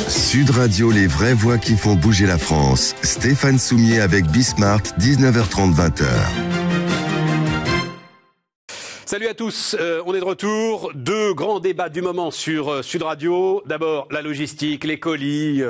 Sud Radio, les vraies voix qui font bouger la France. Stéphane Soumier avec Bismart, 19h30, 20h. Salut à tous, on est de retour. Deux grands débats du moment sur Sud Radio. D'abord, la logistique, les colis.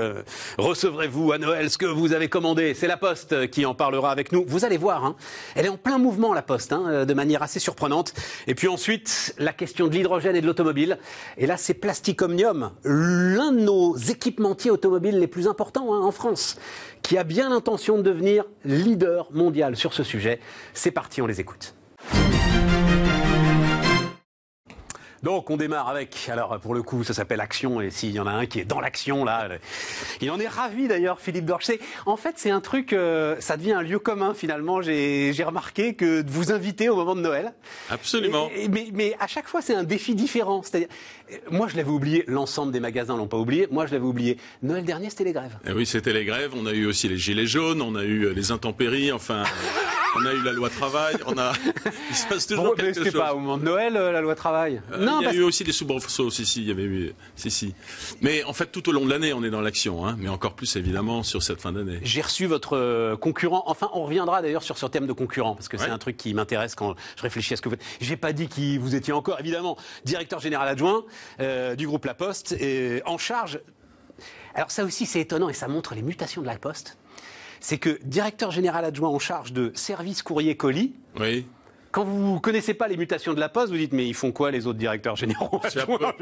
Recevrez-vous à Noël ce que vous avez commandé? C'est la Poste qui en parlera avec nous. Vous allez voir, elle est en plein mouvement, la Poste, de manière assez surprenante. Et puis ensuite, la question de l'hydrogène et de l'automobile. Et là, c'est Plastic Omnium, l'un de nos équipementiers automobiles les plus importants en France, qui a bien l'intention de devenir leader mondial sur ce sujet. C'est parti, on les écoute. Donc on démarre avec, alors pour le coup ça s'appelle Action, et s'il y en a un qui est dans l'action là, il en est ravi d'ailleurs, Philippe Dorche. En fait c'est un truc, ça devient un lieu commun finalement, j'ai remarqué que de vous inviter au moment de Noël. Absolument. Mais à chaque fois c'est un défi différent, c'est-à-dire, moi je l'avais oublié, l'ensemble des magasins l'ont pas oublié, moi je l'avais oublié, Noël dernier c'était les grèves. Et oui, c'était les grèves, on a eu aussi les gilets jaunes, on a eu les intempéries, enfin... On a eu la loi travail, il se passe toujours quelque chose. C'était pas au moment de Noël, la loi travail. Non, il y a eu aussi des soubresauts, il y avait eu, si. Mais en fait, tout au long de l'année, on est dans l'action, mais encore plus évidemment sur cette fin d'année. J'ai reçu votre concurrent. Enfin, on reviendra d'ailleurs sur ce thème de concurrent parce que c'est un truc qui m'intéresse quand je réfléchis à ce que vous faites. J'ai pas dit qui vous étiez encore, évidemment, directeur général adjoint du groupe La Poste, et en charge. Alors ça aussi, c'est étonnant et ça montre les mutations de La Poste. C'est que directeur général adjoint en charge de service courrier colis. Oui. Quand vous ne connaissez pas les mutations de La Poste, vous dites mais ils font quoi les autres directeurs généraux adjoints,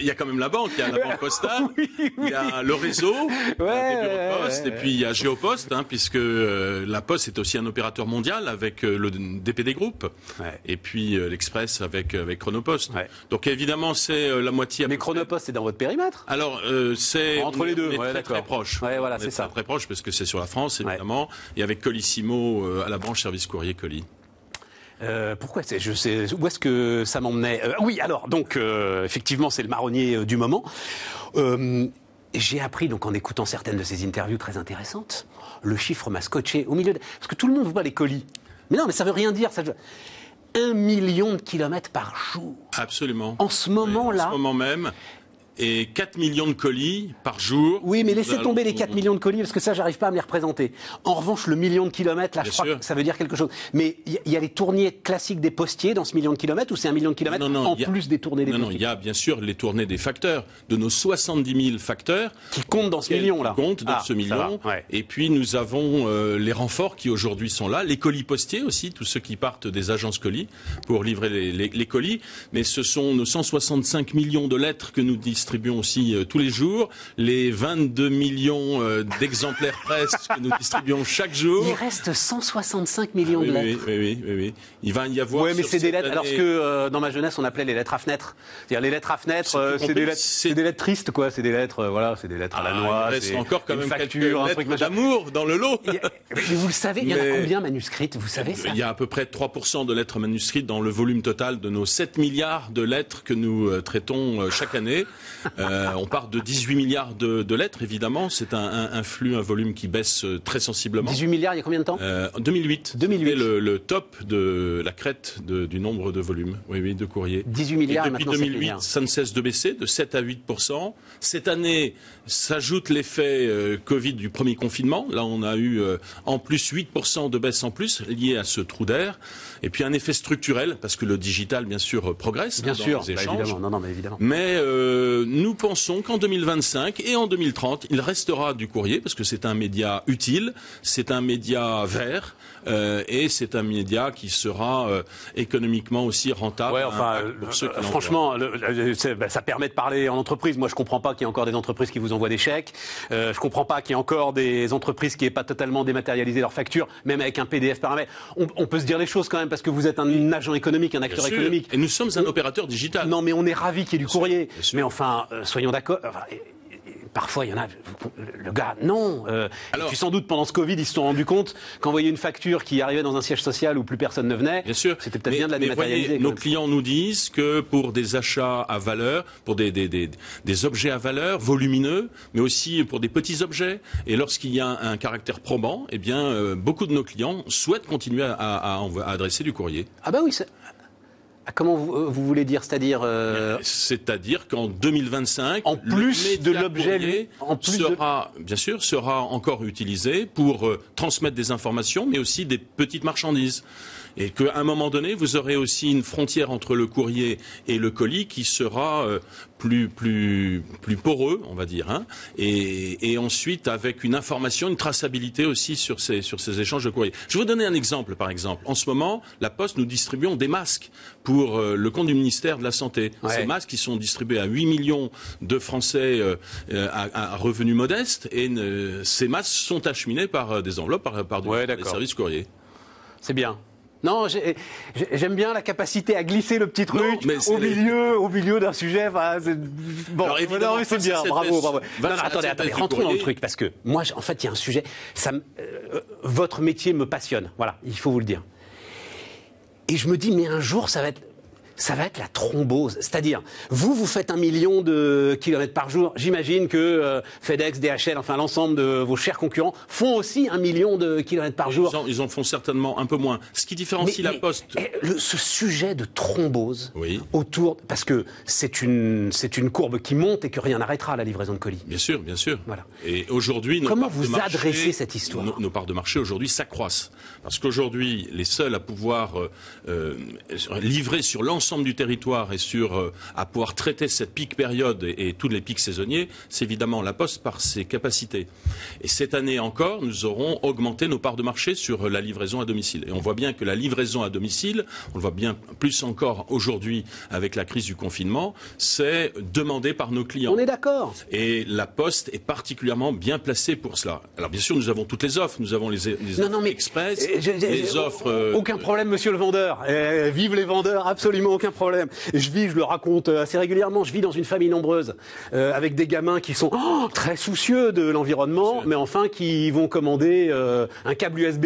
il y a quand même la banque, il y a la banque postale, il y a le réseau, des bureaux de poste, et puis il y a Géopost, puisque la Poste est aussi un opérateur mondial avec le DPD Group, et puis l'Express avec Chronopost. Donc évidemment c'est la moitié. Mais Chronopost c'est dans votre périmètre? Alors c'est entre les deux, on est très proche. Voilà, c'est ça. Très proche parce que c'est sur la France évidemment, et avec Colissimo à la branche service courrier colis. Pourquoi je sais où est-ce que ça m'emmenait. Oui, alors donc effectivement c'est le marronnier du moment. J'ai appris donc en écoutant certaines de ces interviews très intéressantes, le chiffre m'a scotché au milieu parce que tout le monde voit les colis. Mais non, mais ça veut rien dire. 1 million de kilomètres par jour. Absolument. En ce moment-là. En ce moment même. Et 4 millions de colis par jour. Oui, mais laissez tomber les 4 millions de colis, parce que ça, j'arrive pas à me les représenter. En revanche, le million de kilomètres, là, je crois que ça veut dire quelque chose. Mais il y a les tournées classiques des postiers dans ce million de kilomètres, ou c'est 1 million de kilomètres plus des tournées des postiers? Non, il y a bien sûr les tournées des facteurs, de nos 70 000 facteurs. Qui comptent dans ce million, là. Qui comptent dans ce million. Et puis, nous avons les renforts qui aujourd'hui sont là, les colis postiers aussi, tous ceux qui partent des agences colis pour livrer les colis. Mais ce sont nos 165 millions de lettres que nous distribuons aussi tous les jours, les 22 millions d'exemplaires presse que nous distribuons chaque jour. Il reste 165 millions de lettres. Oui. Il va y avoir. Oui, mais c'est des lettres. Alors que dans ma jeunesse, on appelait les lettres à fenêtre. C'est-à-dire les lettres à fenêtre, c'est des lettres tristes, quoi. C'est des lettres, c'est des lettres à la noix. Il reste encore quand même facture, quelques lettres d'amour dans le lot. Mais vous le savez, il y en a combien manuscrites? Vous savez ça? Il y a à peu près 3% de lettres manuscrites dans le volume total de nos 7 milliards de lettres que nous traitons chaque année. On part de 18 milliards de lettres, évidemment. C'est un flux, un volume qui baisse très sensiblement. 18 milliards, il y a combien de temps? 2008. 2008. C'était le top de la crête du nombre de volumes, de courriers. 18 milliards, et depuis 2008, ça ne cesse de baisser, de 7 à 8%. Cette année, s'ajoute l'effet Covid du premier confinement. Là, on a eu en plus 8% de baisse en plus, lié à ce trou d'air. Et puis un effet structurel, parce que le digital, bien sûr, progresse bien sûr, dans les échanges. Évidemment. Mais évidemment. Mais nous pensons qu'en 2025 et en 2030, il restera du courrier, parce que c'est un média utile, c'est un média vert, et c'est un média qui sera économiquement aussi rentable. Pour ceux qui franchement, ça permet de parler en entreprise. Moi, je comprends pas qu'il y ait encore des entreprises qui vous envoient des chèques. Je comprends pas qu'il y ait encore des entreprises qui n'aient pas totalement dématérialisé leurs factures, même avec un PDF par mail. On peut se dire les choses quand même, parce que vous êtes un agent économique, un acteur économique. Et nous sommes un opérateur digital. Non, mais on est ravis qu'il y ait du courrier. Mais enfin, soyons d'accord. Parfois, il y en a, le gars, non. Et puis sans doute, pendant ce Covid, ils se sont rendus compte qu'envoyer une facture qui arrivait dans un siège social où plus personne ne venait, c'était peut-être bien de la dématérialiser. Voyez, nos clients nous disent que pour des achats à valeur, pour des objets à valeur volumineux, mais aussi pour des petits objets, et lorsqu'il y a un caractère probant, eh bien, beaucoup de nos clients souhaitent continuer à adresser du courrier. Ah bah oui, Comment vous voulez dire? C'est-à-dire C'est-à-dire qu'en 2025, en plus de l'objet, bien sûr, sera encore utilisé pour transmettre des informations, mais aussi des petites marchandises. Et qu'à un moment donné, vous aurez aussi une frontière entre le courrier et le colis qui sera plus poreux, on va dire, hein, et ensuite avec une information, une traçabilité aussi sur ces échanges de courrier. Je vais vous donner un exemple, par exemple. En ce moment, la Poste, nous distribuons des masques pour le compte du ministère de la Santé. Ouais. Ces masques qui sont distribués à 8 millions de Français à revenus modestes, et ces masques sont acheminés par des enveloppes, par des services courriers. C'est bien. Non, j'aime bien la capacité à glisser le petit truc au milieu d'un sujet. Enfin, bon, c'est bien, bravo. Non, attendez, rentrons dans le truc, parce que moi, en fait, il y a un sujet. Votre métier me passionne. Voilà, il faut vous le dire. Et je me dis, mais un jour, ça va être la thrombose. C'est-à-dire, vous faites 1 million de kilomètres par jour. J'imagine que FedEx, DHL, enfin l'ensemble de vos chers concurrents font aussi 1 million de kilomètres par jour. Ils en font certainement un peu moins. Ce qui différencie la Poste... ce sujet de thrombose autour... Parce que c'est une courbe qui monte et que rien n'arrêtera à la livraison de colis. Bien sûr, bien sûr. Voilà. Et aujourd'hui... Comment vous adressez cette histoire? Nos parts de marché aujourd'hui s'accroissent. Parce qu'aujourd'hui, les seuls à pouvoir livrer sur l'ensemble du territoire et à pouvoir traiter cette pic période et tous les pics saisonniers, c'est évidemment la Poste par ses capacités. Et cette année encore, nous aurons augmenté nos parts de marché sur la livraison à domicile. Et on voit bien que la livraison à domicile, on le voit bien plus encore aujourd'hui avec la crise du confinement, c'est demandé par nos clients. On est d'accord. Et la Poste est particulièrement bien placée pour cela. Alors bien sûr, nous avons toutes les offres. Nous avons les offres express, les offres... Aucun problème, monsieur le vendeur. Vive les vendeurs, absolument aucun problème. Je le raconte assez régulièrement, je vis dans une famille nombreuse, avec des gamins qui sont très soucieux de l'environnement, mais enfin qui vont commander un câble USB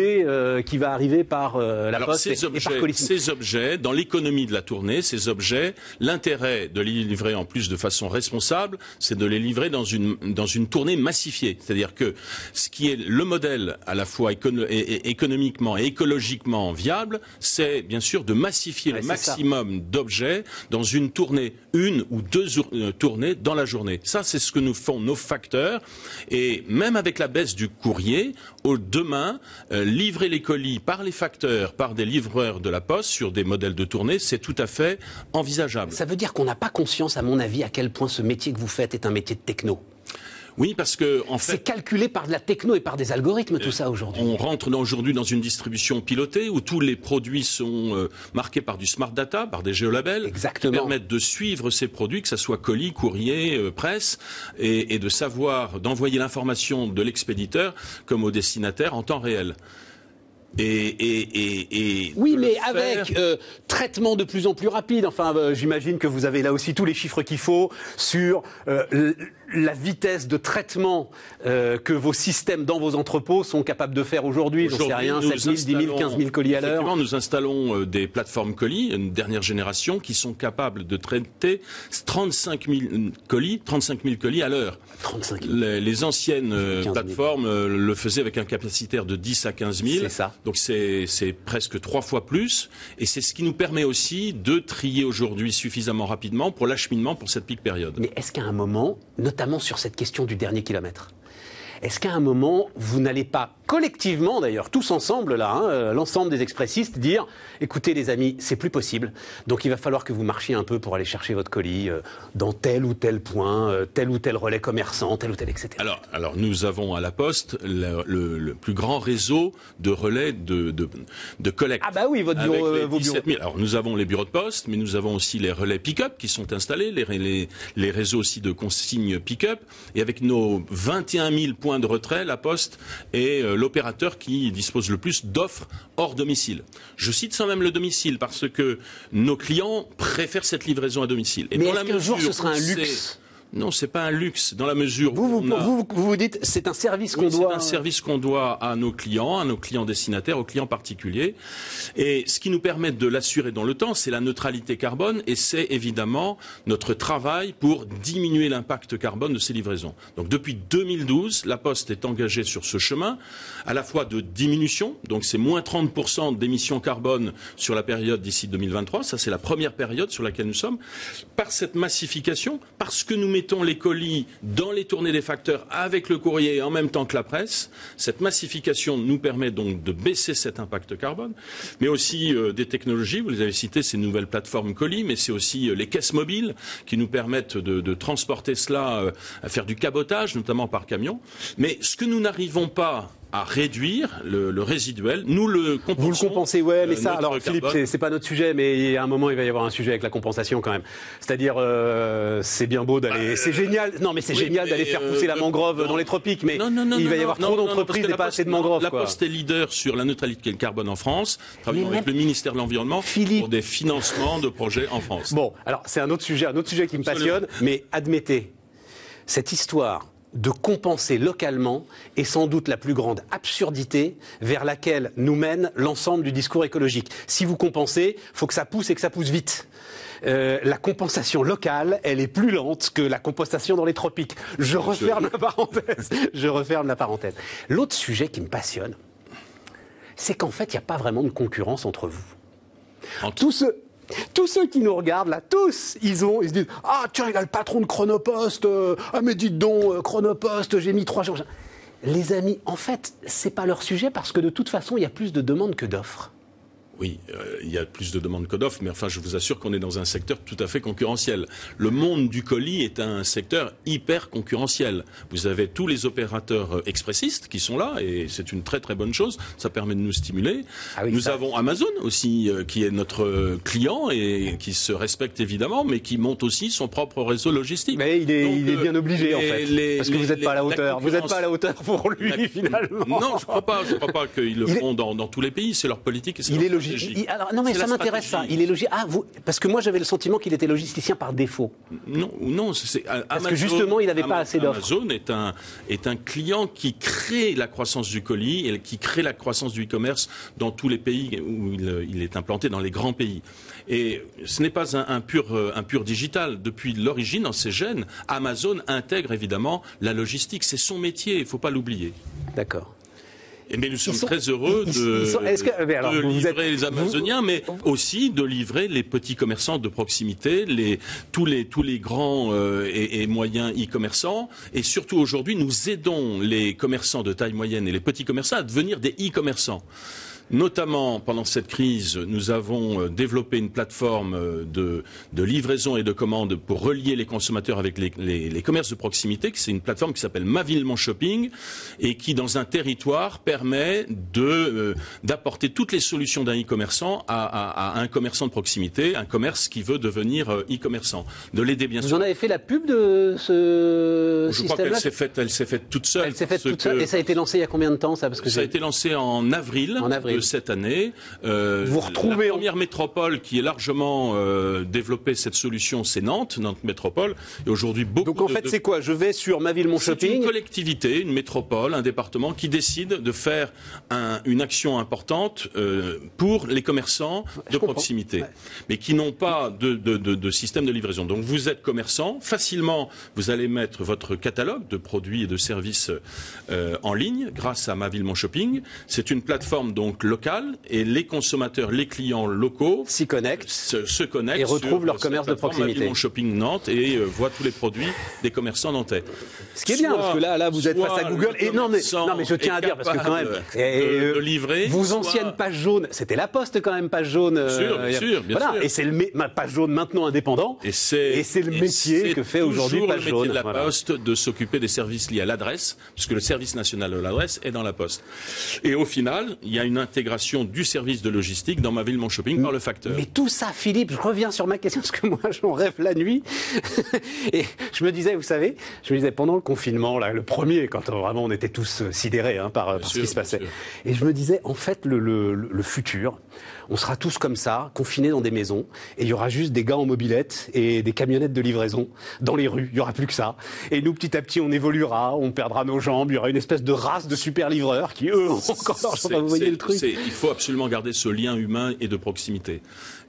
qui va arriver par la Poste et par colis. Ces objets, dans l'économie de la tournée, ces objets, l'intérêt de les livrer en plus de façon responsable, c'est de les livrer dans une tournée massifiée. C'est-à-dire que ce qui est le modèle à la fois économiquement et écologiquement viable, c'est bien sûr de massifier le maximum d'objets dans une tournée, une ou deux tournées dans la journée. Ça, c'est ce que nous font nos facteurs. Et même avec la baisse du courrier, demain, livrer les colis par les facteurs, par des livreurs de la Poste sur des modèles de tournée, c'est tout à fait envisageable. Ça veut dire qu'on n'a pas conscience, à mon avis, à quel point ce métier que vous faites est un métier de techno. Oui, parce que en fait, c'est calculé par de la techno et par des algorithmes, tout ça aujourd'hui. On rentre aujourd'hui dans une distribution pilotée où tous les produits sont marqués par du smart data, par des géolabels, exactement, qui permettent de suivre ces produits, que ce soit colis, courrier, presse, et de savoir, d'envoyer l'information de l'expéditeur comme au destinataire en temps réel. Oui, mais avec traitement de plus en plus rapide. Enfin, j'imagine que vous avez là aussi tous les chiffres qu'il faut sur la vitesse de traitement que vos systèmes dans vos entrepôts sont capables de faire aujourd'hui. J'en sais rien, 7 000, 10 000, 15 000 colis à l'heure. Effectivement, nous installons des plateformes colis, une dernière génération, qui sont capables de traiter 35 000 colis à l'heure. 35 000. Les anciennes plateformes le faisaient avec un capacitaire de 10 à 15 000. C'est ça. Donc c'est presque 3 fois plus. Et c'est ce qui nous permet aussi de trier aujourd'hui suffisamment rapidement pour l'acheminement pour cette pic période. Mais est-ce qu'à un moment, notamment sur cette question du dernier kilomètre, est-ce qu'à un moment, vous n'allez pas, collectivement d'ailleurs, tous ensemble là, l'ensemble des expressistes, dire « Écoutez les amis, c'est plus possible, donc il va falloir que vous marchiez un peu pour aller chercher votre colis dans tel ou tel point, tel ou tel relais commerçant, tel ou tel, etc. » Alors nous avons à la Poste le plus grand réseau de relais de collecte. Ah bah oui, vos bureaux. Alors nous avons les bureaux de poste, mais nous avons aussi les relais pick-up qui sont installés, les réseaux aussi de consignes pick-up, et avec nos 21 000 points de retrait, la Poste est l'opérateur qui dispose le plus d'offres hors domicile. Je cite sans même le domicile parce que nos clients préfèrent cette livraison à domicile. Et mais est-ce qu'un jour ce sera un luxe ? Non, c'est pas un luxe, dans la mesure où vous dites c'est un service qu'on doit... C'est un service qu'on doit à nos clients destinataires, aux clients particuliers. Et ce qui nous permet de l'assurer dans le temps, c'est la neutralité carbone et c'est évidemment notre travail pour diminuer l'impact carbone de ces livraisons. Donc depuis 2012, La Poste est engagée sur ce chemin, à la fois de diminution, donc c'est moins 30% d'émissions carbone sur la période d'ici 2023, ça c'est la première période sur laquelle nous sommes, par cette massification, parce que nous mettons les colis dans les tournées des facteurs avec le courrier en même temps que la presse. Cette massification nous permet donc de baisser cet impact carbone, mais aussi des technologies, vous les avez citées, ces nouvelles plateformes colis, mais c'est aussi les caisses mobiles qui nous permettent de transporter cela, à faire du cabotage, notamment par camion. Mais ce que nous n'arrivons pas à réduire, le résiduel, nous le compensons. Vous le compensez, ouais, mais ça, alors Philippe, c'est pas notre sujet, mais à un moment il va y avoir un sujet avec la compensation quand même. C'est-à-dire, c'est bien beau d'aller, c'est génial, non mais c'est génial d'aller faire pousser la mangrove dans les tropiques, mais il va y avoir trop d'entreprises et pas assez de mangroves. La Poste est leader sur la neutralité carbone en France, travaillons avec le ministère de l'Environnement pour des financements de projets en France. Bon, alors c'est un autre sujet qui me passionne, mais admettez, cette histoire de compenser localement est sans doute la plus grande absurdité vers laquelle nous mène l'ensemble du discours écologique. Si vous compensez, il faut que ça pousse et que ça pousse vite. La compensation locale, elle est plus lente que la compensation dans les tropiques. Je referme la parenthèse. L'autre sujet qui me passionne, c'est qu'en fait, il n'y a pas vraiment de concurrence entre vous. Tous ceux qui nous regardent là, tous, ils se disent « Ah tiens, il a le patron de Chronopost, ah mais dites donc, Chronopost, j'ai mis 3 jours. » Les amis, en fait, c'est pas leur sujet parce que de toute façon, il y a plus de demandes que d'offres. Oui, il y a plus de demandes que d'offres, mais enfin, je vous assure qu'on est dans un secteur tout à fait concurrentiel. Le monde du colis est un secteur hyper concurrentiel. Vous avez tous les opérateurs expressistes qui sont là, et c'est une très très bonne chose. Ça permet de nous stimuler. Ah oui, nous avons Amazon aussi, qui est notre client et qui se respecte évidemment, mais qui monte aussi son propre réseau logistique. Mais il est bien obligé en fait, parce que vous n'êtes pas à la hauteur. Vous n'êtes pas à la hauteur pour lui finalement. Non, je crois pas qu'ils le font dans tous les pays. C'est leur politique et c'est leur stratégie. Alors, non mais ça m'intéresse ça. Il est logique. Parce que moi j'avais le sentiment qu'il était logisticien par défaut. Non, c'est parce que justement il n'avait pas assez d'offres. Amazon est un client qui crée la croissance du colis et qui crée la croissance du e-commerce dans tous les pays où il est implanté, dans les grands pays. Et ce n'est pas un pur digital. Depuis l'origine, dans ses gènes, Amazon intègre évidemment la logistique. C'est son métier. Il ne faut pas l'oublier. D'accord. Mais nous sommes très heureux de livrer les Amazoniens, mais aussi de livrer les petits commerçants de proximité, tous les grands et moyens e-commerçants. Et surtout aujourd'hui, nous aidons les commerçants de taille moyenne et les petits commerçants à devenir des e-commerçants. Notamment, pendant cette crise, nous avons développé une plateforme de livraison et de commande pour relier les consommateurs avec les commerces de proximité. C'est une plateforme qui s'appelle Ma Ville Mon Shopping et qui, dans un territoire, permet d'apporter toutes les solutions d'un e-commerçant à un commerçant de proximité, un commerce qui veut devenir e-commerçant. De l'aider bien sûr. Vous en avez fait la pub de ce système-là ? Je crois qu'elle s'est faite toute seule. Elle s'est faite toute seule. Et ça a été lancé il y a combien de temps ça ? Parce que ça a été lancé en avril. De cette année. Vous retrouvez la première métropole qui est largement développé cette solution, c'est Nantes métropole. Et aujourd'hui, beaucoup. Donc en fait, c'est quoi ? Je vais sur Ma Ville Mon Shopping. C'est une collectivité, une métropole, un département qui décide de faire une action importante pour les commerçants de proximité, mais qui n'ont pas de système de livraison. Donc vous êtes commerçant, facilement vous allez mettre votre catalogue de produits et de services en ligne grâce à Ma Ville Mon Shopping. C'est une plateforme donc locale et les consommateurs, les clients locaux se connectent et retrouvent leur commerce de proximité. Mon Shopping Nantes et voient tous les produits des commerçants nantais. Ce qui est bien parce que là vous êtes face à Google et non mais je tiens à dire parce que quand même de livrer vos anciennes pages jaunes, c'était La Poste quand même page jaune. Bien sûr. Et c'est ma page jaune maintenant indépendant et c'est le métier que fait aujourd'hui page jaune. C'est le métier de La Poste de s'occuper des services liés à l'adresse puisque le service national de l'adresse est dans La Poste. Et au final, il y a une l'intégration du service de logistique dans ma ville, mon shopping, par le facteur. Mais tout ça, Philippe, je reviens sur ma question, parce que moi, j'en rêve la nuit. Et je me disais, vous savez, pendant le confinement, là, le premier, quand vraiment on était tous sidérés par ce qui se passait. Et je me disais, en fait, le futur, on sera tous comme ça, confinés dans des maisons, et il y aura juste des gars en mobilette et des camionnettes de livraison dans les rues. Il n'y aura plus que ça. Et nous, petit à petit, on évoluera, on perdra nos jambes, il y aura une espèce de race de super livreurs qui, eux, ont encore l'argent. Vous voyez le truc. Il faut absolument garder ce lien humain et de proximité.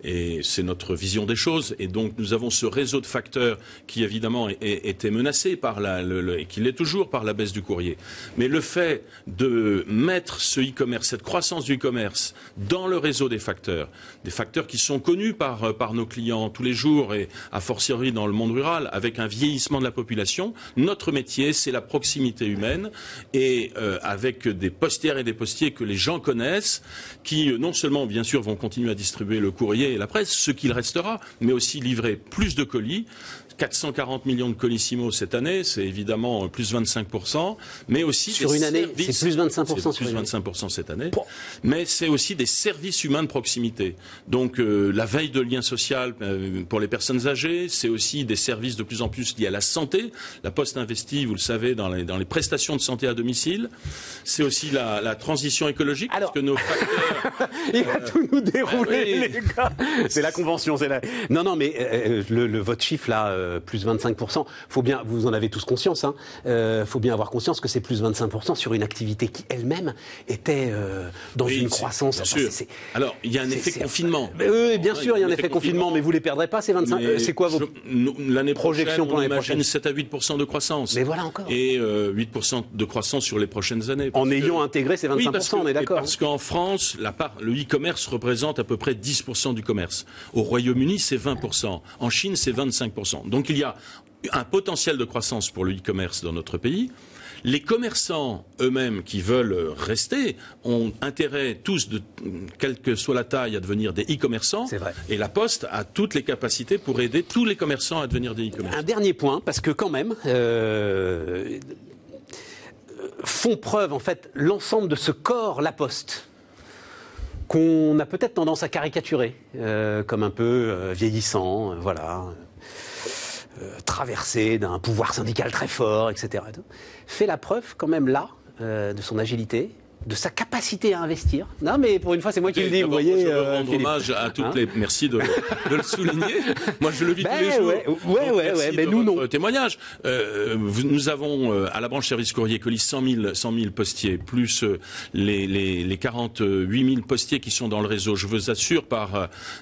Et c'est notre vision des choses. Et donc, nous avons ce réseau de facteurs qui, évidemment, était menacé par et qui l'est toujours par la baisse du courrier. Mais le fait de mettre ce e-commerce, cette croissance du e-commerce dans le réseau des facteurs qui sont connus par nos clients tous les jours et a fortiori dans le monde rural, avec un vieillissement de la population, notre métier, c'est la proximité humaine et avec des postières et des postiers que les gens connaissent, qui non seulement, bien sûr, vont continuer à distribuer le courrier et la presse, ce qu'il restera, mais aussi livrer plus de colis. 440 millions de colissimo cette année, c'est évidemment plus 25%, mais aussi sur une année, c'est plus 25% sur une année. 25% cette année, mais c'est aussi des services humains de proximité. Donc la veille de lien social pour les personnes âgées, c'est aussi des services de plus en plus liés à la santé. La Poste investit, vous le savez, dans les prestations de santé à domicile. C'est aussi la transition écologique, parce que nos facteurs... Il va tout nous dérouler, les gars. C'est la convention, c'est la... Non, mais votre chiffre là, plus 25%, faut bien, vous en avez tous conscience, faut bien avoir conscience que c'est plus 25% sur une activité qui elle-même était dans une croissance. Bien sûr. Alors, il y a un effet confinement. Oui, bien sûr, il y a un effet confinement, mais vous les perdrez pas, ces 25%. C'est quoi vos l'année projections pour l'année prochaine? 7 à 8% de croissance. Mais voilà encore. Et 8% de croissance sur les prochaines années. En ayant intégré ces 25%, on est d'accord. Parce qu'en France, le e-commerce représente à peu près 10% du commerce. Au Royaume-Uni, c'est 20%. En Chine, c'est 25%. Donc il y a un potentiel de croissance pour le e-commerce dans notre pays. Les commerçants eux-mêmes qui veulent rester ont intérêt tous, quelle que soit la taille, à devenir des e-commerçants. C'est vrai. Et la Poste a toutes les capacités pour aider tous les commerçants à devenir des e-commerçants. Un dernier point, parce que quand même... font preuve, en fait, l'ensemble de ce corps La Poste, qu'on a peut-être tendance à caricaturer, comme un peu vieillissant, traversé d'un pouvoir syndical très fort, etc. Fait la preuve quand même là de son agilité, de sa capacité à investir. Non, mais pour une fois, c'est moi qui le dis, vous voyez. Je veux rendre hommage à toutes les... Merci de le souligner. Moi, je le vis tous les jours. Ouais, mais nous, non. Témoignage. Nous avons, à la branche service courrier colis, 100 000 postiers, plus les 48 000 postiers qui sont dans le réseau. Je vous assure,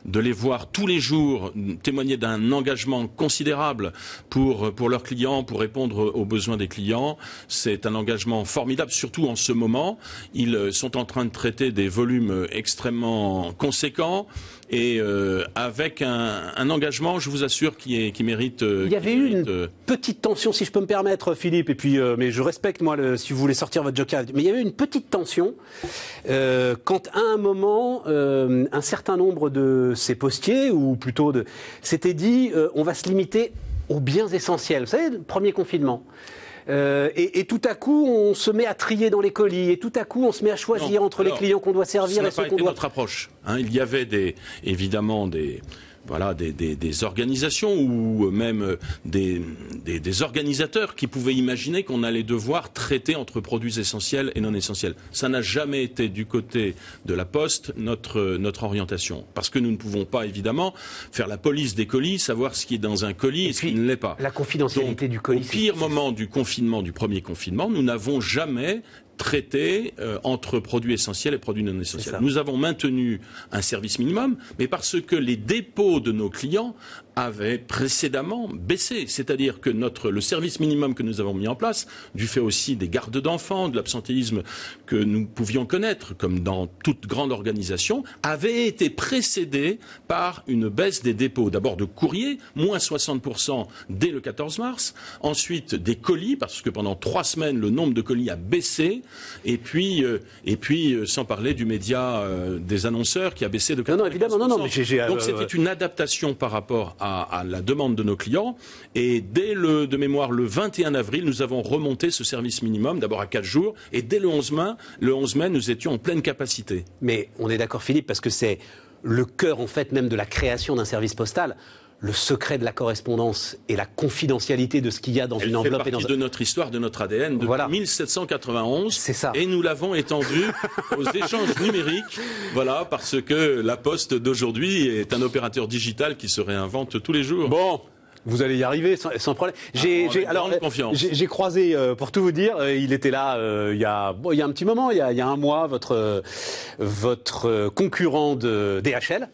de les voir tous les jours témoigner d'un engagement considérable pour leurs clients, pour répondre aux besoins des clients. C'est un engagement formidable, surtout en ce moment. Ils sont en train de traiter des volumes extrêmement conséquents et avec un engagement, je vous assure, qui mérite... Il y avait eu une petite tension, si je peux me permettre, Philippe, et puis, mais je respecte, moi, si vous voulez sortir votre joker, mais il y avait eu une petite tension quand, à un moment, un certain nombre de ces postiers, ou plutôt s'étaient dit, on va se limiter aux biens essentiels. Vous savez, le premier confinement. Et tout à coup, on se met à trier dans les colis, et tout à coup, on se met à choisir entre les clients qu'on doit servir et ceux qu'on doit... notre approche. Il y avait évidemment des organisations ou même des organisateurs qui pouvaient imaginer qu'on allait devoir traiter entre produits essentiels et non essentiels. Ça n'a jamais été du côté de la Poste notre orientation. Parce que nous ne pouvons pas, évidemment, faire la police des colis, savoir ce qui est dans un colis et ce qui ne l'est pas. La confidentialité du colis. Au pire moment du confinement, du premier confinement, nous n'avons jamais traité entre produits essentiels et produits non essentiels. Nous avons maintenu un service minimum, mais parce que les dépôts de nos clients avaient précédemment baissé. C'est-à-dire que le service minimum que nous avons mis en place, du fait aussi des gardes d'enfants, de l'absentéisme que nous pouvions connaître, comme dans toute grande organisation, avait été précédé par une baisse des dépôts. D'abord de courrier, moins 60% dès le 14 mars. Ensuite des colis, parce que pendant 3 semaines, le nombre de colis a baissé. et puis sans parler du média des annonceurs qui a baissé de 95%. Non, évidemment, non, mais donc c'était une adaptation par rapport à la demande de nos clients, et dès de mémoire le 21 avril, nous avons remonté ce service minimum, d'abord à 4 jours, et dès le 11 mai, nous étions en pleine capacité. Mais on est d'accord, Philippe, parce que c'est le cœur, en fait, même de la création d'un service postal. Le secret de la correspondance et la confidentialité de ce qu'il y a dans une enveloppe. Elle fait partie de notre histoire, de notre ADN, depuis 1791. C'est ça. Et nous l'avons étendu aux échanges numériques, voilà, parce que la Poste d'aujourd'hui est un opérateur digital qui se réinvente tous les jours. Bon. Vous allez y arriver sans problème. J'ai croisé, pour tout vous dire, il était là il y a un petit moment, il y a un mois, votre concurrent de DHL,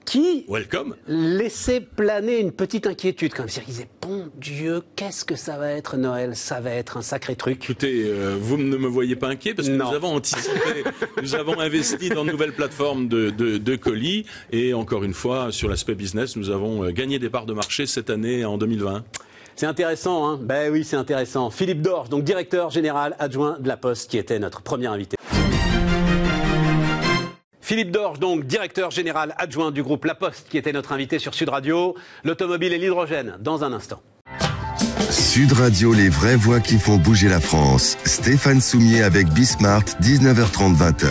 qui laissait planer une petite inquiétude quand même. Il disait, bon Dieu, qu'est-ce que ça va être Noël? Ça va être un sacré truc. Écoutez, vous ne me voyez pas inquiet parce que nous avons anticipé, nous avons investi dans de nouvelles plateformes de colis, et encore une fois, sur l'aspect business, nous avons gagné des parts de marché cette année en 2020. C'est intéressant, hein? Ben oui, c'est intéressant. Philippe Dorge, donc directeur général adjoint de la Poste, qui était notre premier invité. Philippe Dorge, donc directeur général adjoint du groupe La Poste, qui était notre invité sur Sud Radio. L'automobile et l'hydrogène, dans un instant. Sud Radio, les vraies voix qui font bouger la France. Stéphane Soumier avec Bismart, 19h30, 20h.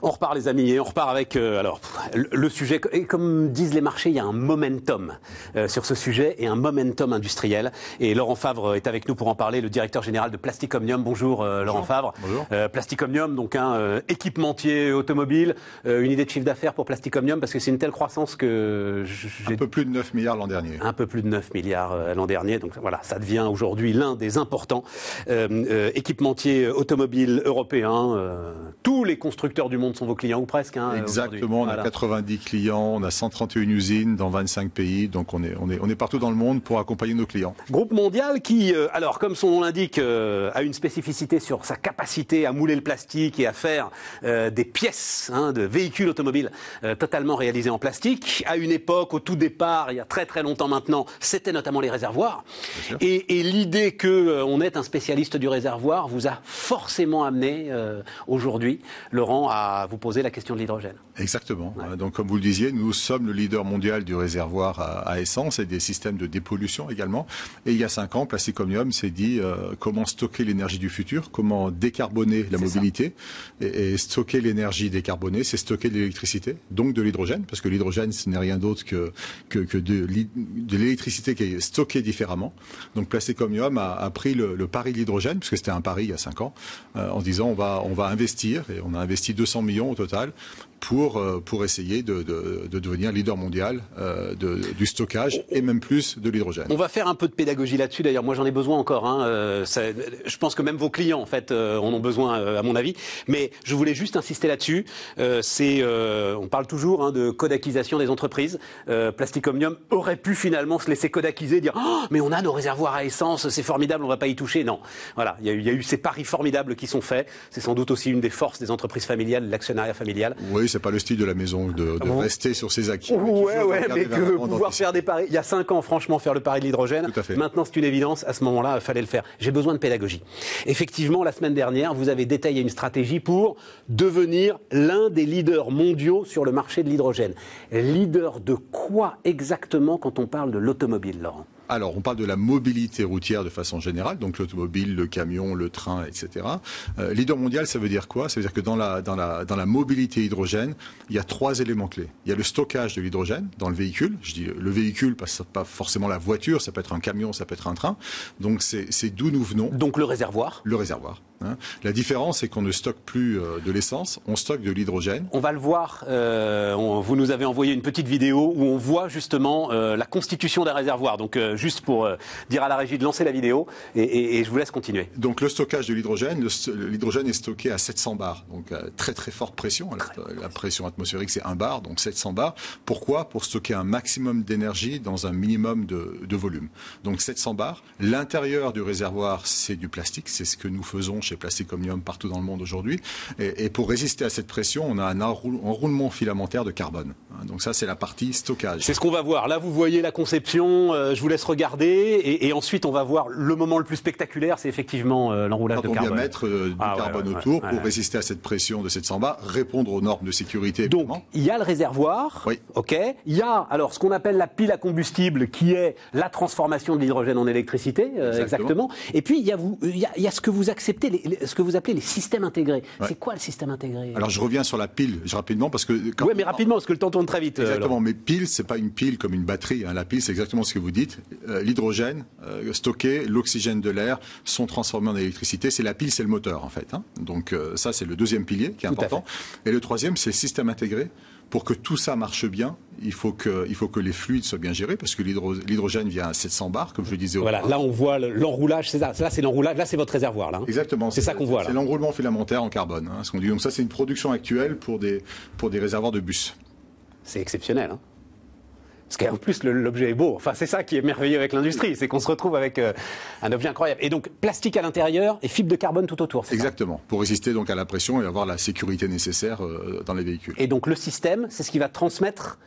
On repart les amis, et on repart avec le sujet, et comme disent les marchés, il y a un momentum sur ce sujet, et un momentum industriel, et Laurent Favre est avec nous pour en parler, le directeur général de Plastic Omnium. Bonjour Laurent Favre. Bonjour. Plastic Omnium, donc un équipementier automobile, une idée de chiffre d'affaires pour Plastic Omnium, parce que c'est une telle croissance que... Un peu plus de 9 milliards l'an dernier. Un peu plus de 9 milliards l'an dernier, donc voilà, ça devient aujourd'hui l'un des importants équipementiers automobiles européens. Tous les constructeurs du monde sont vos clients, ou presque. Exactement, on a 90 clients, on a 131 usines dans 25 pays, donc on est partout dans le monde pour accompagner nos clients. Groupe mondial qui, alors comme son nom l'indique, a une spécificité sur sa capacité à mouler le plastique et à faire des pièces de véhicules automobiles totalement réalisées en plastique. À une époque, au tout départ, il y a très très longtemps maintenant, c'était notamment les réservoirs. Et l'idée qu'on est un spécialiste du réservoir vous a forcément amené aujourd'hui, Laurent, à vous poser la question de l'hydrogène. Exactement. Ouais. Donc, comme vous le disiez, nous sommes le leader mondial du réservoir à essence et des systèmes de dépollution également. Et il y a 5 ans, Plastic Omnium s'est dit comment stocker l'énergie du futur, comment décarboner la mobilité. Et stocker l'énergie décarbonée, c'est stocker de l'électricité, donc de l'hydrogène, parce que l'hydrogène, ce n'est rien d'autre que de l'électricité qui est stockée différemment. Donc, Plastic Omnium a pris le pari de l'hydrogène, puisque c'était un pari il y a 5 ans, en disant on va investir, et on a investi 200 millions au total pour essayer de devenir leader mondial du stockage et même plus de l'hydrogène. On va faire un peu de pédagogie là-dessus. D'ailleurs, moi j'en ai besoin encore. Je pense que même vos clients, en fait, en ont besoin, à mon avis. Mais je voulais juste insister là-dessus. On parle toujours de codakisation des entreprises. Plastic Omnium aurait pu finalement se laisser codakiser, dire mais on a nos réservoirs à essence, c'est formidable, on va pas y toucher. Non, voilà, il y a eu ces paris formidables qui sont faits. C'est sans doute aussi une des forces des entreprises familiales, l'actionnariat familial. Oui, c'est pas le style de la maison de rester sur ses acquis. Mais que pouvoir faire des paris. Il y a 5 ans, franchement, faire le pari de l'hydrogène. Tout à fait. Maintenant, c'est une évidence. À ce moment-là, il fallait le faire. J'ai besoin de pédagogie. Effectivement, la semaine dernière, vous avez détaillé une stratégie pour devenir l'un des leaders mondiaux sur le marché de l'hydrogène. Leader de quoi exactement quand on parle de l'automobile, Laurent ? Alors, on parle de la mobilité routière de façon générale, donc l'automobile, le camion, le train, etc. Leader mondial, ça veut dire quoi? Ça veut dire que dans la mobilité hydrogène, il y a 3 éléments clés. Il y a le stockage de l'hydrogène dans le véhicule. Je dis le véhicule, pas forcément la voiture, ça peut être un camion, ça peut être un train. Donc, c'est d'où nous venons. Donc, le réservoir. Le réservoir. La différence, c'est qu'on ne stocke plus de l'essence, on stocke de l'hydrogène. On va le voir, vous nous avez envoyé une petite vidéo où on voit justement la constitution d'un réservoir. Donc juste pour dire à la régie de lancer la vidéo et je vous laisse continuer. Donc le stockage de l'hydrogène, l'hydrogène est stocké à 700 bars, donc à très très forte pression. La pression atmosphérique c'est 1 bar, donc 700 bars. Pourquoi? Pour stocker un maximum d'énergie dans un minimum de volume. Donc 700 bars. L'intérieur du réservoir c'est du plastique, c'est ce que nous faisons chez chez Plastic Omnium partout dans le monde aujourd'hui. Et pour résister à cette pression, on a un enroulement filamentaire de carbone. Donc ça, c'est la partie stockage. C'est ce qu'on va voir. Là, vous voyez la conception. Je vous laisse regarder. Et ensuite, on va voir le moment le plus spectaculaire. C'est effectivement l'enroulage de carbone. On vient mettre du carbone autour pour résister à cette pression de cette samba, répondre aux normes de sécurité. Donc, il y a le réservoir. Oui. OK. Il y a alors ce qu'on appelle la pile à combustible, qui est la transformation de l'hydrogène en électricité. Exactement. Et puis, il y a ce que vous acceptez, ce que vous appelez les systèmes intégrés. Ouais. C'est quoi le système intégré? Alors, je reviens sur la pile rapidement parce que... Oui, mais rapidement, parce que le temps tourne très vite. Exactement, mais pile, c'est pas une pile comme une batterie. La pile, c'est exactement ce que vous dites. L'hydrogène stocké, l'oxygène de l'air sont transformés en électricité. C'est la pile, c'est le moteur en fait. Donc ça, c'est le deuxième pilier qui est important. Et le troisième, c'est le système intégré. Pour que tout ça marche bien, il faut que les fluides soient bien gérés, parce que l'hydrogène vient à 700 bars, comme je le disais auparavant. Voilà, là on voit l'enroulage, c'est ça. Là c'est l'enroulage, là c'est votre réservoir là. Exactement. C'est ça qu'on voit là. C'est l'enroulement filamentaire en carbone, ce qu'on dit. Donc ça, c'est une production actuelle pour des réservoirs de bus. C'est exceptionnel. Parce qu'en plus, l'objet est beau. Enfin, c'est ça qui est merveilleux avec l'industrie, c'est qu'on se retrouve avec un objet incroyable. Et donc, plastique à l'intérieur et fibre de carbone tout autour. Exactement. Pour résister donc à la pression et avoir la sécurité nécessaire dans les véhicules. Et donc, le système, c'est ce qui va transmettre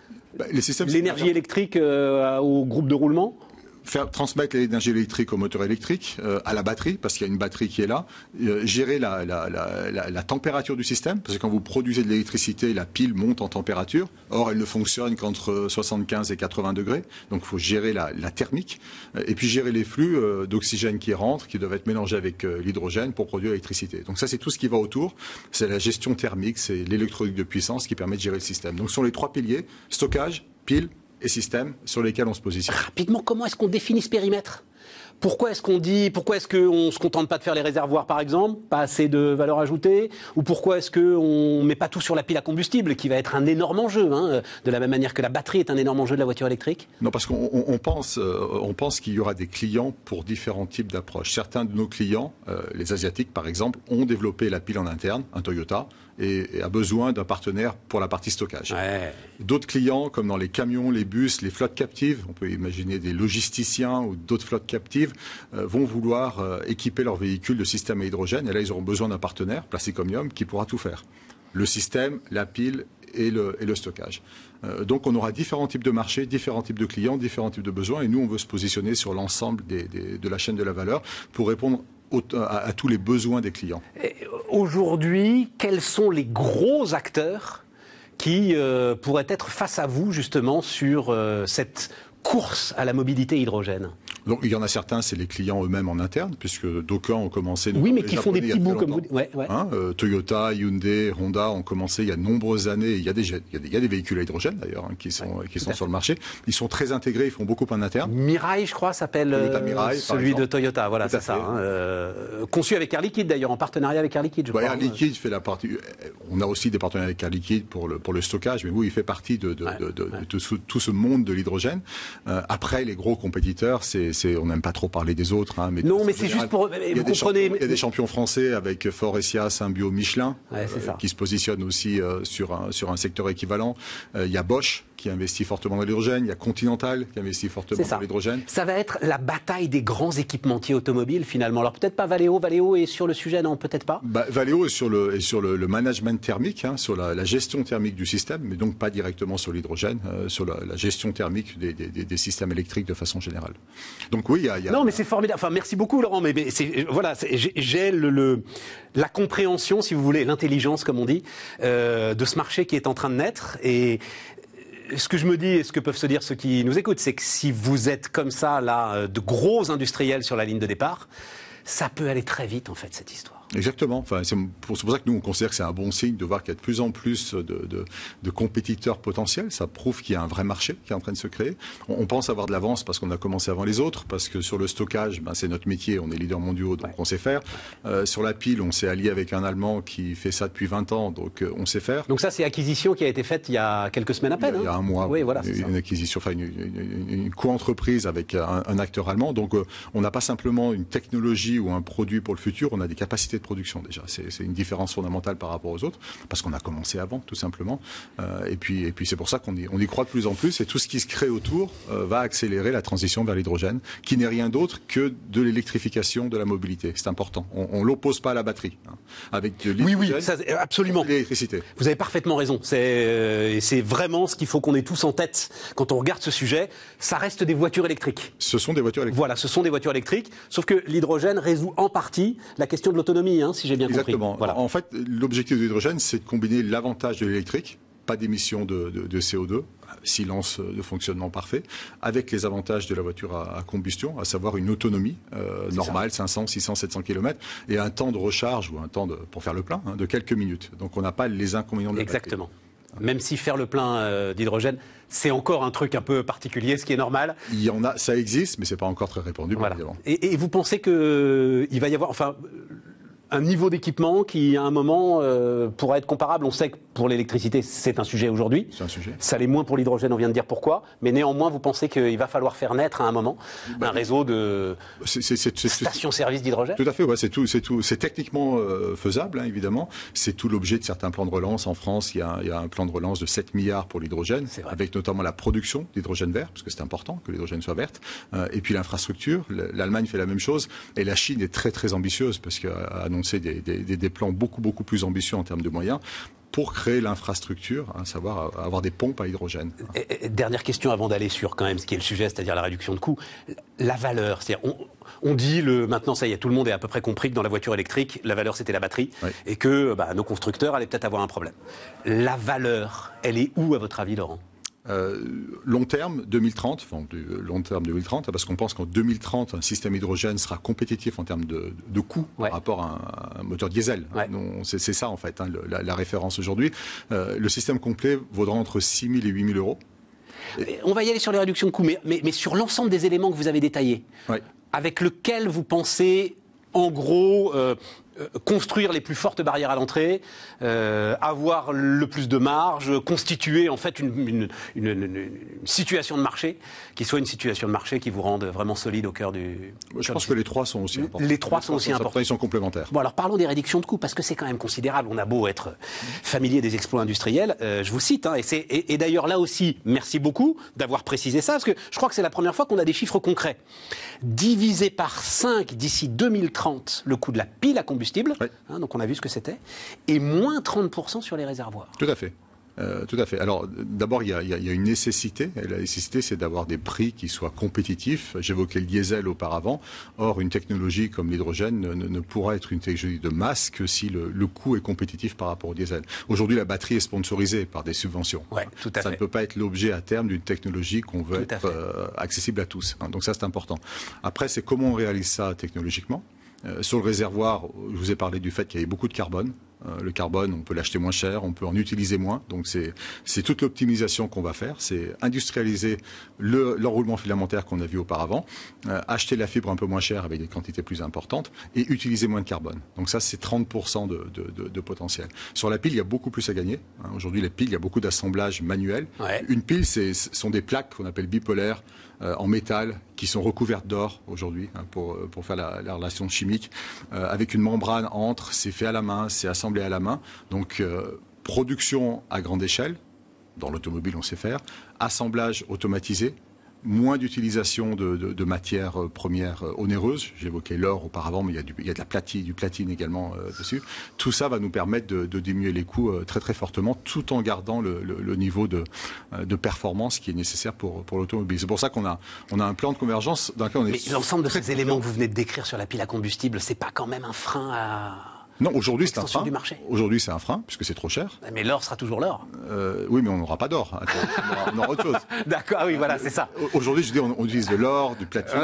l'énergie électrique au groupe de roulement. Transmettre l'énergie électrique au moteur électrique, à la batterie, parce qu'il y a une batterie qui est là, gérer la température du système, parce que quand vous produisez de l'électricité, la pile monte en température, or elle ne fonctionne qu'entre 75 et 80 degrés, donc il faut gérer la thermique, et puis gérer les flux d'oxygène qui rentrent, qui doivent être mélangés avec l'hydrogène pour produire l'électricité. Donc ça, c'est tout ce qui va autour, c'est la gestion thermique, c'est l'électronique de puissance qui permet de gérer le système. Donc ce sont les trois piliers, stockage, pile, et systèmes sur lesquels on se positionne. Rapidement, comment est-ce qu'on définit ce périmètre ? Pourquoi est-ce qu'on ne se contente pas de faire les réservoirs, par exemple, pas assez de valeur ajoutée? Ou pourquoi est-ce qu'on ne met pas tout sur la pile à combustible, qui va être un énorme enjeu, de la même manière que la batterie est un énorme enjeu de la voiture électrique? Non, parce qu'on pense qu'il y aura des clients pour différents types d'approches. Certains de nos clients, les Asiatiques par exemple, ont développé la pile en interne, un Toyota, et a besoin d'un partenaire pour la partie stockage. Ouais. D'autres clients, comme dans les camions, les bus, les flottes captives, on peut imaginer des logisticiens ou d'autres flottes captives, vont vouloir équiper leurs véhicules de systèmes à hydrogène. Et là, ils auront besoin d'un partenaire, Plastic Omnium, qui pourra tout faire. Le système, la pile et le stockage. Donc, on aura différents types de marchés, différents types de clients, différents types de besoins. Et nous, on veut se positionner sur l'ensemble de la chaîne de la valeur pour répondre à tous les besoins des clients. Aujourd'hui, quels sont les gros acteurs qui pourraient être face à vous justement sur cette course à la mobilité hydrogène? Donc, il y en a certains, c'est les clients eux-mêmes en interne, puisque d'aucuns ont commencé... Oui, mais qui font des petits bouts comme vous... Ouais. Toyota, Hyundai, Honda ont commencé il y a de nombreuses années. Il y a des véhicules à hydrogène, d'ailleurs, qui sont sur le marché. Ils sont très intégrés, ils font beaucoup en interne. Mirai, je crois, s'appelle Mirai, celui de Toyota. Voilà, c'est ça. Conçu avec Air Liquide, d'ailleurs, en partenariat avec Air Liquide, je crois. Air Liquide fait la partie... On a aussi des partenariats avec Air Liquide pour le stockage, mais oui, il fait partie de tout ce monde de l'hydrogène. Après, les gros compétiteurs, on n'aime pas trop parler des autres. Mais non, mais c'est juste pour... Il y a des champions français avec Faurecia, Symbio, Michelin, qui se positionnent aussi sur un secteur équivalent. Il y a Bosch qui investit fortement dans l'hydrogène, il y a Continental qui investit fortement dans l'hydrogène. Ça va être la bataille des grands équipementiers automobiles finalement. Alors peut-être pas Valeo. Valeo est sur le sujet, non, peut-être pas. Valeo est sur le management thermique, sur la gestion thermique du système, mais donc pas directement sur l'hydrogène, sur la gestion thermique des systèmes électriques de façon générale. Donc oui, il y a... Non, mais c'est formidable. Enfin, merci beaucoup Laurent. Mais j'ai la compréhension, si vous voulez, l'intelligence, comme on dit, de ce marché qui est en train de naître. Et ce que je me dis, et ce que peuvent se dire ceux qui nous écoutent, c'est que si vous êtes comme ça, là, de gros industriels sur la ligne de départ, ça peut aller très vite, en fait, cette histoire. Exactement. Enfin, c'est pour ça que nous, on considère que c'est un bon signe de voir qu'il y a de plus en plus de compétiteurs potentiels. Ça prouve qu'il y a un vrai marché qui est en train de se créer. On pense avoir de l'avance parce qu'on a commencé avant les autres, parce que sur le stockage, c'est notre métier, on est leader mondiaux, donc on sait faire. Sur la pile, on s'est allié avec un Allemand qui fait ça depuis 20 ans, donc on sait faire. Donc ça, c'est acquisition qui a été faite il y a quelques semaines à peine. Il y a un mois. Oui, voilà, une acquisition, enfin une co-entreprise avec un acteur allemand. Donc on n'a pas simplement une technologie ou un produit pour le futur, on a des capacités capacité de production déjà. C'est une différence fondamentale par rapport aux autres, parce qu'on a commencé avant, tout simplement. Et puis c'est pour ça qu'on y croit de plus en plus, et tout ce qui se crée autour va accélérer la transition vers l'hydrogène, qui n'est rien d'autre que de l'électrification de la mobilité. C'est important. On l'oppose pas à la batterie. Avec de l'hydrogène, ça, absolument. L'électricité. Vous avez parfaitement raison. C'est vraiment ce qu'il faut qu'on ait tous en tête quand on regarde ce sujet. Ça reste des voitures électriques. Ce sont des voitures électriques. Voilà, ce sont des voitures électriques. Sauf que l'hydrogène résout en partie la question de l'autonomie, si j'ai bien compris. Exactement. Voilà. En fait, l'objectif de l'hydrogène, c'est de combiner l'avantage de l'électrique, pas d'émissions de CO2, silence de fonctionnement parfait, avec les avantages de la voiture à combustion, à savoir une autonomie normale, 500, 600, 700 km, et un temps de recharge ou un temps pour faire le plein de quelques minutes. Donc on n'a pas les inconvénients de la batterie. Exactement. Même si faire le plein d'hydrogène, c'est encore un truc un peu particulier, ce qui est normal. Il y en a, ça existe, mais c'est pas encore très répandu, voilà. Évidemment. Et vous pensez qu'il va y avoir, un niveau d'équipement qui, à un moment, pourrait être comparable? On sait que pour l'électricité, c'est un sujet aujourd'hui. C'est un sujet. Ça l'est moins pour l'hydrogène, on vient de dire pourquoi. Mais néanmoins, vous pensez qu'il va falloir faire naître à un moment un réseau de stations-service d'hydrogène? Tout à fait, ouais, c'est tout. C'est techniquement faisable, évidemment. C'est tout l'objet de certains plans de relance. En France, il y a un plan de relance de 7 milliards pour l'hydrogène, avec notamment la production d'hydrogène vert, parce que c'est important que l'hydrogène soit verte. Et puis l'infrastructure. L'Allemagne fait la même chose. Et la Chine est très, très ambitieuse, parce qu'elle a annoncé des plans beaucoup, beaucoup plus ambitieux en termes de moyens pour créer l'infrastructure, savoir avoir des pompes à hydrogène. Et dernière question avant d'aller sur quand même ce qui est le sujet, c'est-à-dire la réduction de coûts. La valeur, c'est-à-dire on dit maintenant ça y est, tout le monde a à peu près compris que dans la voiture électrique, la valeur c'était la batterie, et que nos constructeurs allaient peut-être avoir un problème. La valeur, elle est où à votre avis, Laurent ? Long terme 2030, parce qu'on pense qu'en 2030 un système hydrogène sera compétitif en termes de coût par rapport à un moteur diesel. C'est ça en fait, la référence aujourd'hui. Le système complet vaudra entre 6 000 et 8 000 euros. On va y aller sur les réductions de coûts, mais sur l'ensemble des éléments que vous avez détaillés, avec lequel vous pensez en gros construire les plus fortes barrières à l'entrée, avoir le plus de marge, constituer en fait une situation de marché qui soit une situation de marché qui vous rende vraiment solide au cœur du... Je pense que les trois sont aussi importants. Les trois sont aussi importants. Ils sont complémentaires. Bon, alors parlons des réductions de coûts, parce que c'est quand même considérable. On a beau être familier des exploits industriels, je vous cite, et d'ailleurs là aussi, merci beaucoup d'avoir précisé ça, parce que je crois que c'est la première fois qu'on a des chiffres concrets. Divisé par 5 d'ici 2030 le coût de la pile à combustible, donc on a vu ce que c'était, et moins 30% sur les réservoirs. Tout à fait. Tout à fait. Alors d'abord, il y a une nécessité. Et la nécessité, c'est d'avoir des prix qui soient compétitifs. J'évoquais le diesel auparavant. Or, une technologie comme l'hydrogène ne pourra être une technologie de masse que si le coût est compétitif par rapport au diesel. Aujourd'hui, la batterie est sponsorisée par des subventions. Tout à fait. Ça ne peut pas être l'objet à terme d'une technologie qu'on veut être accessible à tous. Donc ça, c'est important. Après, c'est comment on réalise ça technologiquement. Sur le réservoir, je vous ai parlé du fait qu'il y avait beaucoup de carbone. Le carbone, on peut l'acheter moins cher, on peut en utiliser moins. Donc c'est toute l'optimisation qu'on va faire. C'est industrialiser l'enroulement filamentaire qu'on a vu auparavant, acheter la fibre un peu moins chère avec des quantités plus importantes et utiliser moins de carbone. Donc ça, c'est 30% de potentiel. Sur la pile, il y a beaucoup plus à gagner. Aujourd'hui, les piles, il y a beaucoup d'assemblage manuel. Une pile, ce sont des plaques qu'on appelle bipolaires en métal qui sont recouvertes d'or aujourd'hui pour faire la relation chimique avec une membrane entre. C'est fait à la main, c'est assemblé à la main. Donc production à grande échelle, dans l'automobile on sait faire, assemblage automatisé, moins d'utilisation de matières premières onéreuses. J'évoquais l'or auparavant, mais il y a du platine également dessus. Tout ça va nous permettre de diminuer les coûts très très fortement, tout en gardant le niveau de performance qui est nécessaire pour l'automobile. C'est pour ça qu'on a un plan de convergence dans lequel on est... Mais l'ensemble de ces éléments que vous venez de décrire sur la pile à combustible, c'est pas quand même un frein à... Non, aujourd'hui c'est un frein. Du marché. Aujourd'hui c'est un frein puisque c'est trop cher. Mais l'or sera toujours l'or. Oui, mais on n'aura pas d'or. On aura autre chose. D'accord, oui, voilà, c'est ça. Aujourd'hui, je dis, on utilise de l'or, du platine.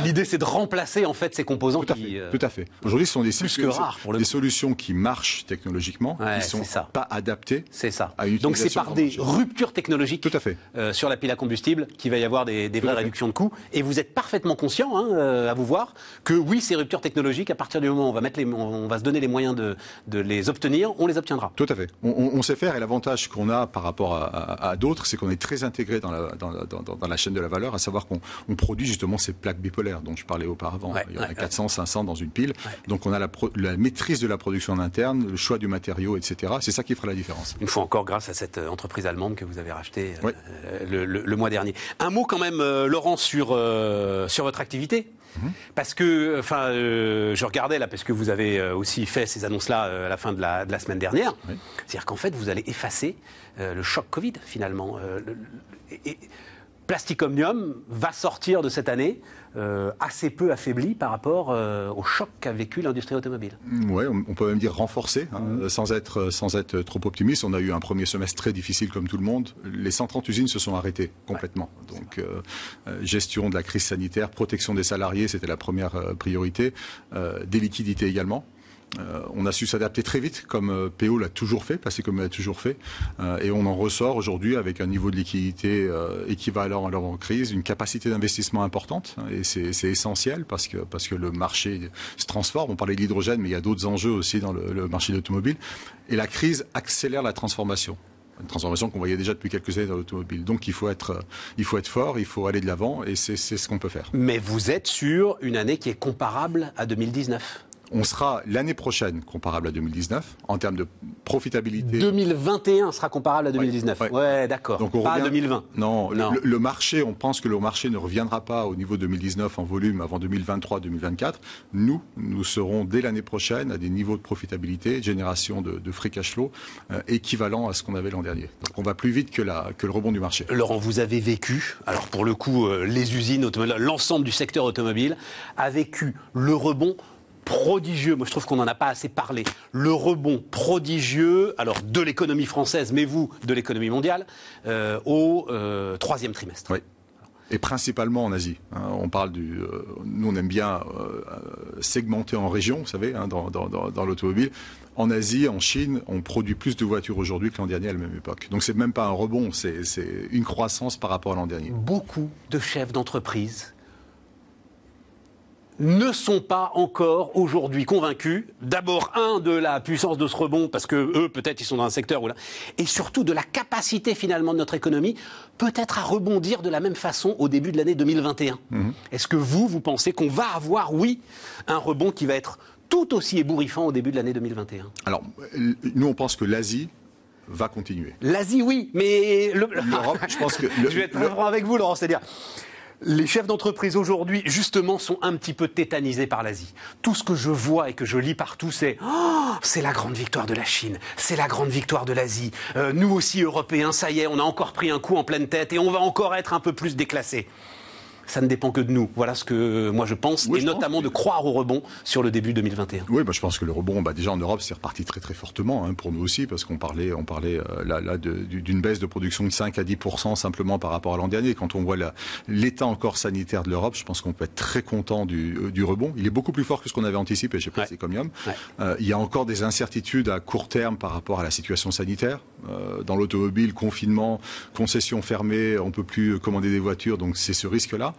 L'idée, c'est de remplacer en fait ces composants tout à fait. Aujourd'hui, ce sont des solutions qui marchent technologiquement, qui sont pas adaptées. C'est ça. À une donc c'est par des ruptures technologiques. Tout à fait. Sur la pile à combustible qu'il va y avoir des vraies réductions de coûts. Et vous êtes parfaitement conscient, à vous voir, que oui, ces ruptures technologiques, à partir du moment où on va se donner les moyens de les obtenir, on les obtiendra. Tout à fait. On sait faire, et l'avantage qu'on a par rapport à d'autres, c'est qu'on est très intégré dans la chaîne de la valeur, à savoir qu'on produit justement ces plaques bipolaires dont je parlais auparavant. Il y en a 400, 500 dans une pile. Donc on a la maîtrise de la production en interne, le choix du matériau, etc. C'est ça qui fera la différence. Une fois encore, grâce à cette entreprise allemande que vous avez rachetée le mois dernier. Un mot quand même, Laurent, sur votre activité. Parce que, je regardais là, parce que vous avez aussi fait ces annonces-là à la fin de la semaine dernière. Oui. C'est-à-dire qu'en fait, vous allez effacer le choc Covid, finalement. Plastic Omnium va sortir de cette année assez peu affaibli par rapport au choc qu'a vécu l'industrie automobile. Oui, on peut même dire renforcé, sans être trop optimiste. On a eu un premier semestre très difficile comme tout le monde. Les 130 usines se sont arrêtées complètement. Donc, gestion de la crise sanitaire, protection des salariés, c'était la première priorité. Des liquidités également. On a su s'adapter très vite, comme PO l'a toujours fait, Plastic Omnium l'a toujours fait, et on en ressort aujourd'hui avec un niveau de liquidité équivalent à l'avant-crise, une capacité d'investissement importante, et c'est essentiel parce que le marché se transforme. On parlait de l'hydrogène, mais il y a d'autres enjeux aussi dans le marché de l'automobile, et la crise accélère la transformation. Une transformation qu'on voyait déjà depuis quelques années dans l'automobile. Donc il faut être fort, il faut aller de l'avant, et c'est ce qu'on peut faire. Mais vous êtes sur une année qui est comparable à 2019 ? On sera l'année prochaine comparable à 2019 en termes de profitabilité. 2021 sera comparable à 2019. Ouais, d'accord. Donc pas à 2020. Non. Le marché, on pense que le marché ne reviendra pas au niveau 2019 en volume avant 2023-2024. Nous serons dès l'année prochaine à des niveaux de profitabilité, génération de free cash flow équivalents à ce qu'on avait l'an dernier. Donc on va plus vite que le rebond du marché. Laurent, vous avez vécu, alors pour le coup, les usines automobiles, l'ensemble du secteur automobile a vécu le rebond prodigieux, moi je trouve qu'on n'en a pas assez parlé, le rebond prodigieux, alors de l'économie française, mais vous, de l'économie mondiale, au troisième trimestre. Oui. Et principalement en Asie. On parle nous on aime bien segmenter en régions, vous savez, dans l'automobile. En Asie, en Chine, on produit plus de voitures aujourd'hui que l'an dernier à la même époque. Donc c'est même pas un rebond, c'est une croissance par rapport à l'an dernier. Beaucoup de chefs d'entreprise ne sont pas encore aujourd'hui convaincus, d'abord de la puissance de ce rebond, parce que eux peut-être ils sont dans un secteur où là, et surtout de la capacité finalement de notre économie peut-être à rebondir de la même façon au début de l'année 2021. Est-ce que vous pensez qu'on va avoir, un rebond qui va être tout aussi ébouriffant au début de l'année 2021 ? Alors, nous on pense que l'Asie va continuer. L'Asie, oui, mais l'Europe, je pense que... Je vais être très franc avec vous, Laurent, c'est-à-dire... Les chefs d'entreprise aujourd'hui, justement, sont un petit peu tétanisés par l'Asie. Tout ce que je vois et que je lis partout, c'est la grande victoire de la Chine, c'est la grande victoire de l'Asie. Nous aussi, Européens, ça y est, on a encore pris un coup en pleine tête et on va encore être un peu plus déclassés. Ça ne dépend que de nous. Voilà ce que moi je pense, et notamment de croire au rebond sur le début 2021. Oui, je pense que le rebond, déjà en Europe, c'est reparti très très fortement pour nous aussi, parce qu'on parlait là d'une baisse de production de 5 à 10% simplement par rapport à l'an dernier. Quand on voit l'état encore sanitaire de l'Europe, je pense qu'on peut être très content du rebond. Il est beaucoup plus fort que ce qu'on avait anticipé chez Plastic Omnium. Il y a encore des incertitudes à court terme par rapport à la situation sanitaire. Dans l'automobile, confinement, concessions fermées, on ne peut plus commander des voitures, donc c'est ce risque-là.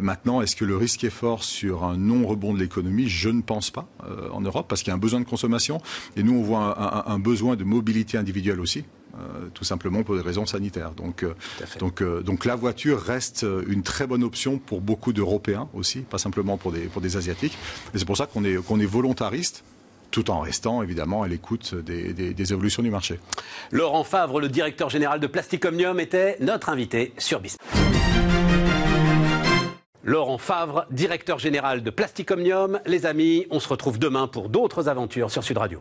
Maintenant, est-ce que le risque est fort sur un non-rebond de l'économie ? Je ne pense pas en Europe, parce qu'il y a un besoin de consommation, et nous on voit un besoin de mobilité individuelle aussi. Tout simplement pour des raisons sanitaires. Donc la voiture reste une très bonne option pour beaucoup d'Européens aussi, pas simplement pour des Asiatiques. Et c'est pour ça qu'on est volontariste, tout en restant évidemment à l'écoute des évolutions du marché. Laurent Favre, le directeur général de Plastic Omnium, était notre invité sur BIS. Laurent Favre, directeur général de Plastic Omnium. Les amis, on se retrouve demain pour d'autres aventures sur Sud Radio.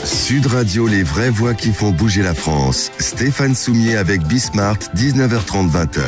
Sud Radio, les vraies voix qui font bouger la France. Stéphane Soumier avec Bismart, 19h30, 20h.